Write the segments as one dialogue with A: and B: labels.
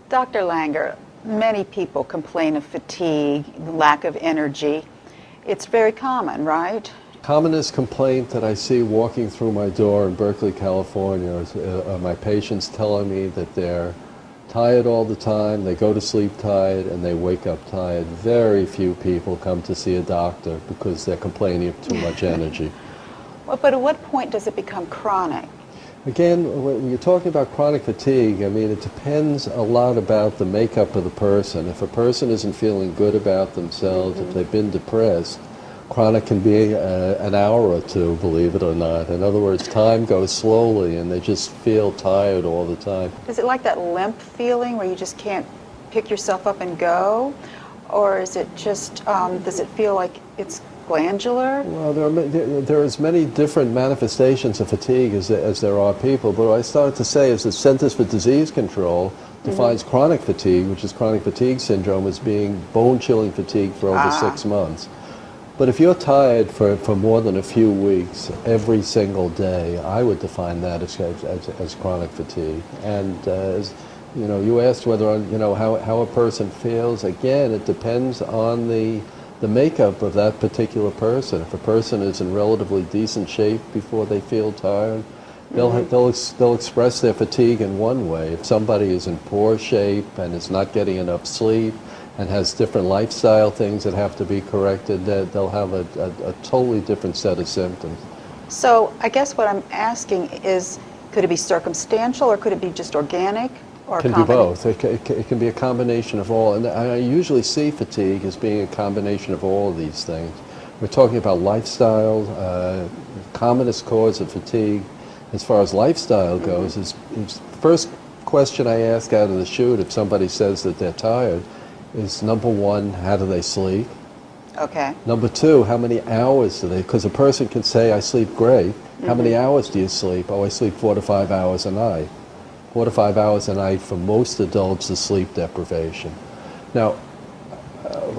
A: Dr. Langer, many people complain of fatigue, lack of energy. It's very common, right?
B: Commonest complaint that I see walking through my door in Berkeley, California is my patients telling me that they're tired all the time, they go to sleep tired, and they wake up tired. Very few people come to see a doctor because they're complaining of too much energy.
A: Well, but at what point does it become chronic?
B: Again, when you're talking about chronic fatigue, I mean, it depends a lot about the makeup of the person. If a person isn't feeling good about themselves, if they've been depressed, chronic can be an hour or two, believe it or not. In other words, time goes slowly and they just feel tired all the time.
A: Is it like that limp feeling where you just can't pick yourself up and go? Or is it just, does it feel like it's glandular?
B: Well, there are as many different manifestations of fatigue as there are people, but what I started to say is the Centers for Disease Control defines chronic fatigue, which is chronic fatigue syndrome, as being bone-chilling fatigue for over 6 months. But if you're tired for more than a few weeks, every single day, I would define that as chronic fatigue. And as you know, you asked whether how a person feels. Again, it depends on the makeup of that particular person. If a person is in relatively decent shape before they feel tired, they'll express their fatigue in one way. If somebody is in poor shape and is not getting enough sleep and has different lifestyle things that have to be corrected, they'll have a totally different set of symptoms.
A: So I guess what I'm asking is, could it be circumstantial or could it be just organic? Or
B: it can be both. It can be a combination of all. And I usually see fatigue as being a combination of all of these things. We're talking about lifestyle. Commonest cause of fatigue as far as lifestyle goes is first question I ask out of the chute if somebody says that they're tired is, number one, how do they sleep?
A: Okay.
B: Number two, how many hours do they, because a person can say, I sleep great. How many hours do you sleep? Oh, I sleep 4 to 5 hours a night. 4 to 5 hours a night for most adults is sleep deprivation. Now,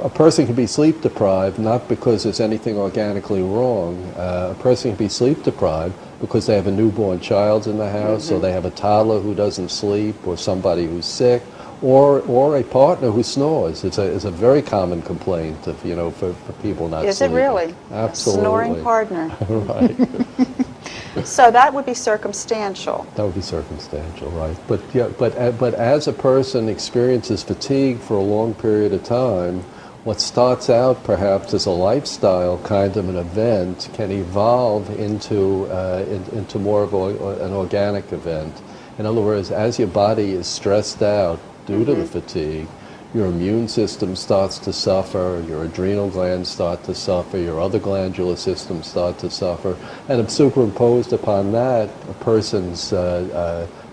B: a person can be sleep deprived not because there's anything organically wrong. A person can be sleep deprived because they have a newborn child in the house, or they have a toddler who doesn't sleep, or somebody who's sick, or a partner who snores. It's a very common complaint of, for people not sleeping.
A: Is it really?
B: Absolutely.
A: A snoring partner.
B: Right.
A: So that would be circumstantial.
B: That would be circumstantial, right? But as a person experiences fatigue for a long period of time, what starts out perhaps as a lifestyle kind of an event can evolve into more of an organic event. In other words, as your body is stressed out due to the fatigue, your immune system starts to suffer, your adrenal glands start to suffer, your other glandular systems start to suffer, and superimposed upon that, a person's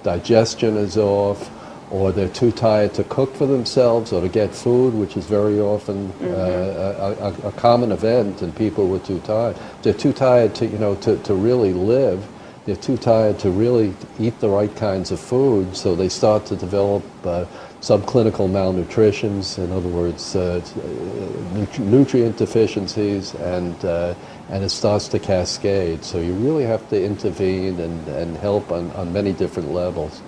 B: digestion is off, or they're too tired to cook for themselves or to get food, which is very often a common event in people who are too tired. They're too tired to really live. They're too tired to really eat the right kinds of food, so they start to develop subclinical malnutritions, in other words, nutrient deficiencies, and it starts to cascade. So you really have to intervene and help on many different levels.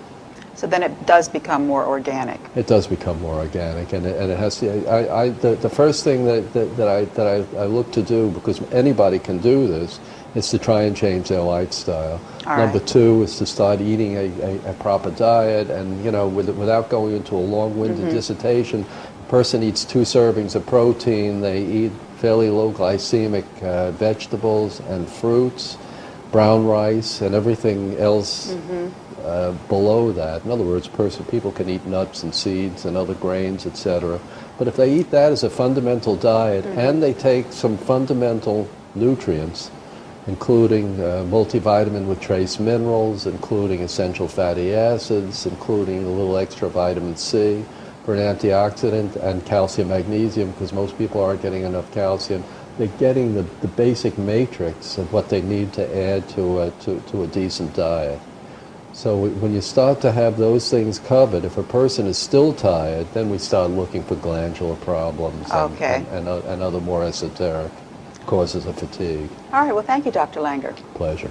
A: So then it does become more organic.
B: It does become more organic, and it has to. The first thing that I look to do, because anybody can do this, is to try and change their lifestyle. Number two is to start eating a proper diet, and without going into a long-winded dissertation, a person eats 2 servings of protein. They eat fairly low glycemic vegetables and fruits, brown rice, and everything else below that. In other words, people can eat nuts and seeds and other grains, etc. But if they eat that as a fundamental diet and they take some fundamental nutrients, including multivitamin with trace minerals, including essential fatty acids, including a little extra vitamin C for an antioxidant, and calcium magnesium, because most people aren't getting enough calcium. They're getting the basic matrix of what they need to add to a decent diet. So when you start to have those things covered, if a person is still tired, then we start looking for glandular problems and other more esoteric causes of fatigue.
A: All right. Well, thank you, Dr. Langer.
B: Pleasure.